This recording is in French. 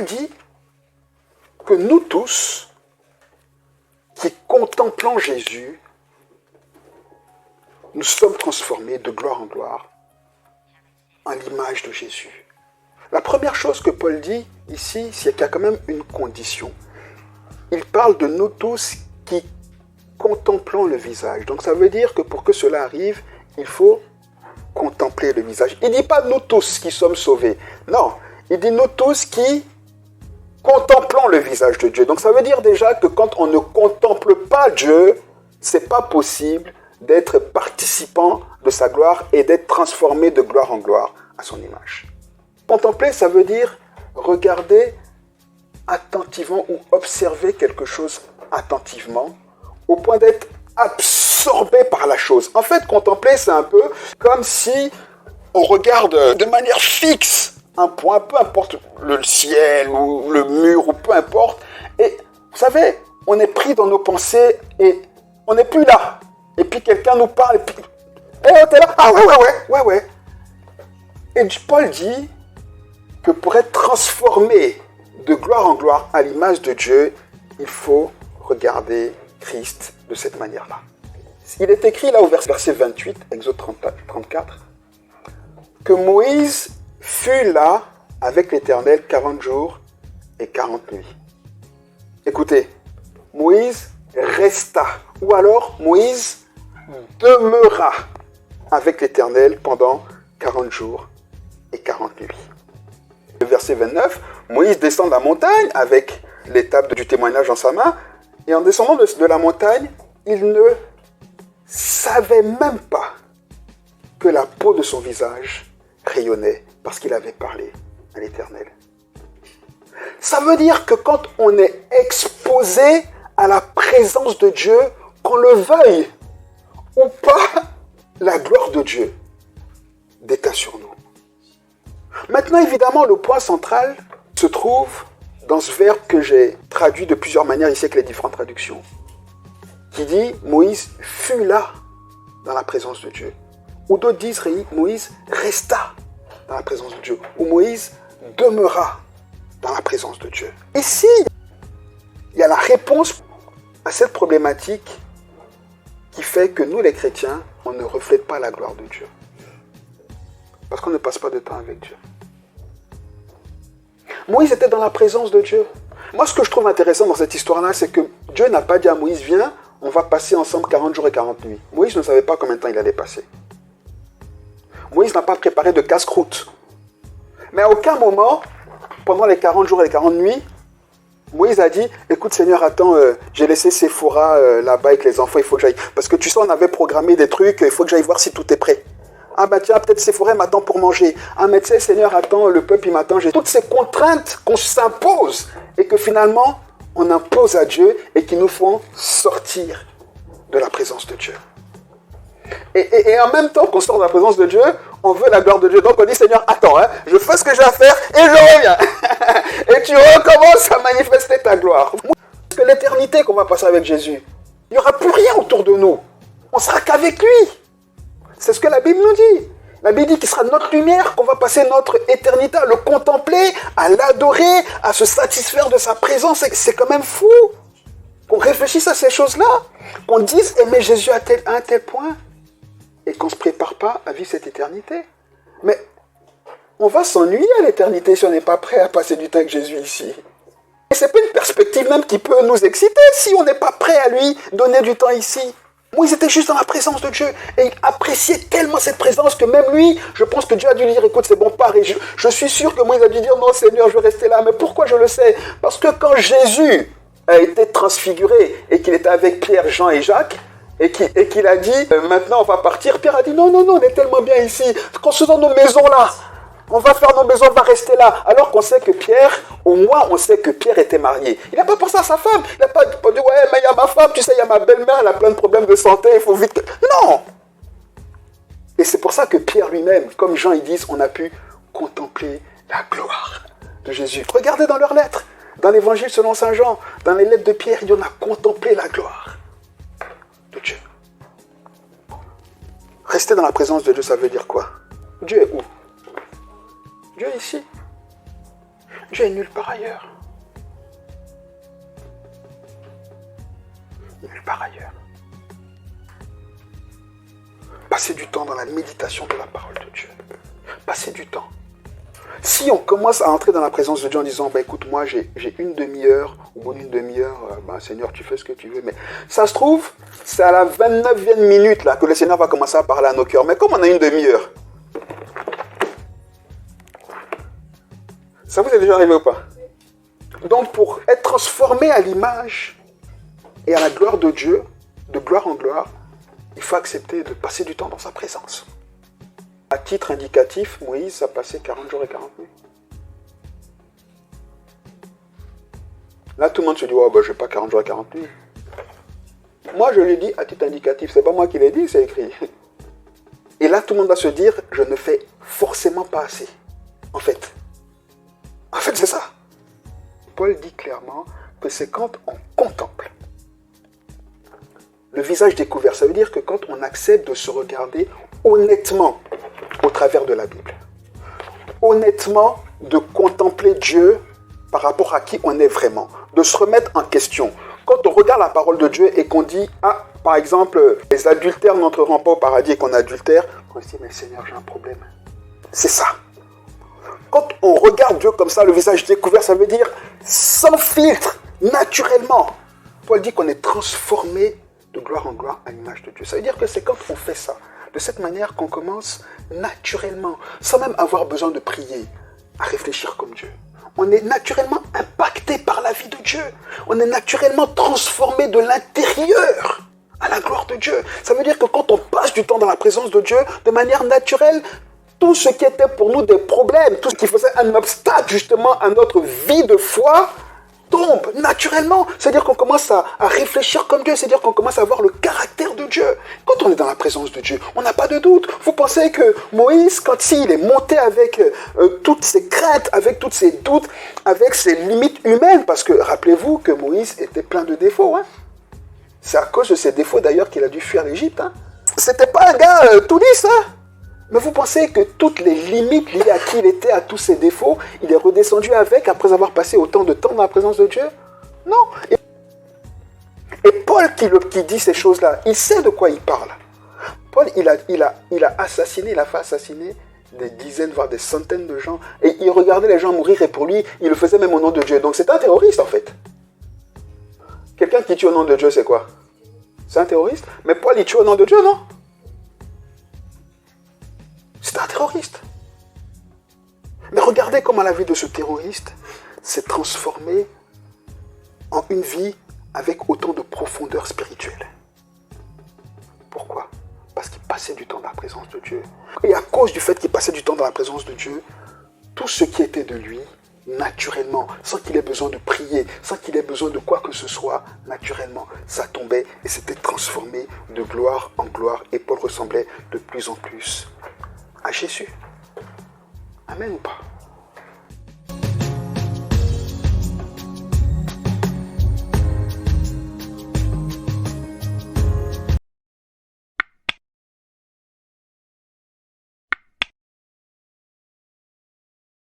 Paul dit que nous tous, qui contemplons Jésus, nous sommes transformés de gloire en gloire en l'image de Jésus. La première chose que Paul dit ici, c'est qu'il y a quand même une condition. Il parle de nous tous qui contemplons le visage. Donc ça veut dire que pour que cela arrive, il faut contempler le visage. Il ne dit pas nous tous qui sommes sauvés. Non, il dit nous tous qui contemplons le visage de Dieu. Donc ça veut dire déjà que quand on ne contemple pas Dieu, ce n'est pas possible d'être participant de sa gloire et d'être transformé de gloire en gloire à son image. Contempler, ça veut dire regarder attentivement ou observer quelque chose attentivement au point d'être absorbé par la chose. En fait, contempler, c'est un peu comme si on regarde de manière fixe un point, peu importe le ciel ou le mur ou peu importe. Et vous savez, on est pris dans nos pensées et on n'est plus là. Et puis quelqu'un nous parle et puis... Eh, t'es là? Ah ouais. Et Paul dit que pour être transformé de gloire en gloire à l'image de Dieu, il faut regarder Christ de cette manière-là. Il est écrit là au verset 28, Exode 34, que Moïse fut là avec l'Éternel 40 jours et 40 nuits. Écoutez, Moïse resta, ou alors Moïse demeura avec l'Éternel pendant 40 jours et 40 nuits. Le verset 29, Moïse descend de la montagne avec l'étape du témoignage dans sa main, et en descendant de la montagne, il ne savait même pas que la peau de son visage rayonnait parce qu'il avait parlé à l'Éternel. Ça veut dire que quand on est exposé à la présence de Dieu, qu'on le veuille ou pas, la gloire de Dieu déteint sur nous. Maintenant, évidemment, le point central se trouve dans ce verbe que j'ai traduit de plusieurs manières ici avec les différentes traductions, qui dit Moïse fut là dans la présence de Dieu. Ou d'autres disent Moïse resta dans la présence de Dieu. Ou Moïse demeura dans la présence de Dieu. Ici, il y a la réponse à cette problématique qui fait que nous, les chrétiens, on ne reflète pas la gloire de Dieu. Parce qu'on ne passe pas de temps avec Dieu. Moïse était dans la présence de Dieu. Moi, ce que je trouve intéressant dans cette histoire-là, c'est que Dieu n'a pas dit à Moïse, viens, on va passer ensemble 40 jours et 40 nuits. Moïse ne savait pas combien de temps il allait passer. Moïse n'a pas préparé de casse-croûte. Mais à aucun moment, pendant les 40 jours et les 40 nuits, Moïse a dit, écoute Seigneur, attends, j'ai laissé Séphora là-bas avec les enfants, il faut que j'aille. Parce que tu sais, on avait programmé des trucs, il faut que j'aille voir si tout est prêt. Ah bah tiens, peut-être Séphora m'attend pour manger. Ah mais tu sais, Seigneur, attends, le peuple il m'attend. J'ai toutes ces contraintes qu'on s'impose et que finalement, on impose à Dieu et qui nous font sortir de la présence de Dieu. Et en même temps qu'on sort de la présence de Dieu, on veut la gloire de Dieu. Donc on dit, Seigneur, attends, je fais ce que j'ai à faire et je reviens. Et tu recommences à manifester ta gloire. Parce que l'éternité qu'on va passer avec Jésus, il n'y aura plus rien autour de nous. On sera qu'avec lui. C'est ce que la Bible nous dit. La Bible dit qu'il sera notre lumière, qu'on va passer notre éternité à le contempler, à l'adorer, à se satisfaire de sa présence. C'est quand même fou qu'on réfléchisse à ces choses-là, qu'on dise aimer Jésus à un tel point et qu'on ne se prépare pas à vivre cette éternité. Mais on va s'ennuyer à l'éternité si on n'est pas prêt à passer du temps avec Jésus ici. Et ce n'est pas une perspective même qui peut nous exciter si on n'est pas prêt à lui donner du temps ici. Moïse était juste dans la présence de Dieu et il appréciait tellement cette présence que même lui, je pense que Dieu a dû lui dire, écoute, c'est bon, pars. Et je suis sûr que Moïse a dû dire, non Seigneur, je vais rester là. Mais pourquoi je le sais? Parce que quand Jésus a été transfiguré et qu'il était avec Pierre, Jean et Jacques, et qu'il a dit, maintenant on va partir, Pierre a dit, non, on est tellement bien ici, construisons nos maisons là. On va faire nos maisons, on va rester là. Alors qu'on sait que Pierre, au moins on sait que Pierre était marié. Il n'a pas pensé à sa femme. Il n'a pas dit, ouais, mais il y a ma femme, tu sais, il y a ma belle-mère, elle a plein de problèmes de santé, il faut vite que... Non. Et c'est pour ça que Pierre lui-même, comme Jean, ils disent, on a pu contempler la gloire de Jésus. Regardez dans leurs lettres, dans l'évangile selon Saint Jean, dans les lettres de Pierre, il dit, on a contemplé la gloire de Dieu. Rester dans la présence de Dieu, ça veut dire quoi? Dieu est où? Dieu est ici. Dieu est nulle part ailleurs. Nulle part ailleurs. Passez du temps dans la méditation de la parole de Dieu. Passez du temps. Si on commence à entrer dans la présence de Dieu en disant, écoute, moi j'ai une demi-heure, au bout d'une demi-heure, Seigneur, tu fais ce que tu veux. Mais ça se trouve, c'est à la 29e minute là, que le Seigneur va commencer à parler à nos cœurs. Mais comme on a une demi-heure, ça vous est déjà arrivé ou pas? Donc pour être transformé à l'image et à la gloire de Dieu, de gloire en gloire, il faut accepter de passer du temps dans sa présence. À titre indicatif, Moïse a passé 40 jours et 40 nuits. Là, tout le monde se dit, je n'ai pas 40 jours et 40 nuits. Moi, je l'ai dit à titre indicatif. C'est pas moi qui l'ai dit, c'est écrit. Et là, tout le monde va se dire, je ne fais forcément pas assez. En fait, c'est ça. Paul dit clairement que c'est quand on contemple le visage découvert. Ça veut dire que quand on accepte de se regarder honnêtement au travers de la Bible. Honnêtement, de contempler Dieu par rapport à qui on est vraiment. De se remettre en question. Quand on regarde la parole de Dieu et qu'on dit, par exemple, les adultères n'entreront pas au paradis et qu'on adultère, on se dit, mais Seigneur, j'ai un problème. C'est ça. Quand on regarde Dieu comme ça, le visage découvert, ça veut dire sans filtre, naturellement. Paul dit qu'on est transformé de gloire en gloire à l'image de Dieu. Ça veut dire que c'est quand on fait ça, de cette manière qu'on commence naturellement, sans même avoir besoin de prier, à réfléchir comme Dieu. On est naturellement impacté par la vie de Dieu. On est naturellement transformé de l'intérieur à la gloire de Dieu. Ça veut dire que quand on passe du temps dans la présence de Dieu, de manière naturelle, tout ce qui était pour nous des problèmes, tout ce qui faisait un obstacle justement à notre vie de foi, tombe naturellement. C'est-à-dire qu'on commence à réfléchir comme Dieu. C'est-à-dire qu'on commence à voir le caractère de Dieu. Quand on est dans la présence de Dieu, on n'a pas de doute. Vous pensez que Moïse, quand il est monté avec toutes ses craintes, avec tous ses doutes, avec ses limites humaines, parce que rappelez-vous que Moïse était plein de défauts. C'est à cause de ces défauts d'ailleurs qu'il a dû fuir l'Égypte. C'était pas un gars tout lisse. Mais vous pensez que toutes les limites liées à qui il était, à tous ses défauts, il est redescendu avec après avoir passé autant de temps dans la présence de Dieu? Non. Et Paul qui dit ces choses-là, il sait de quoi il parle. Paul, il a fait assassiner des dizaines, voire des centaines de gens. Et il regardait les gens mourir et pour lui, il le faisait même au nom de Dieu. Donc c'est un terroriste en fait. Quelqu'un qui tue au nom de Dieu, c'est quoi? C'est un terroriste? Mais Paul, il tue au nom de Dieu, non? C'est un terroriste. Mais regardez comment la vie de ce terroriste s'est transformée en une vie avec autant de profondeur spirituelle. Pourquoi? Parce qu'il passait du temps dans la présence de Dieu. Et à cause du fait qu'il passait du temps dans la présence de Dieu, tout ce qui était de lui, naturellement, sans qu'il ait besoin de prier, sans qu'il ait besoin de quoi que ce soit, naturellement, ça tombait et s'était transformé de gloire en gloire. Et Paul ressemblait de plus en plus à Jésus. Amen ou pas?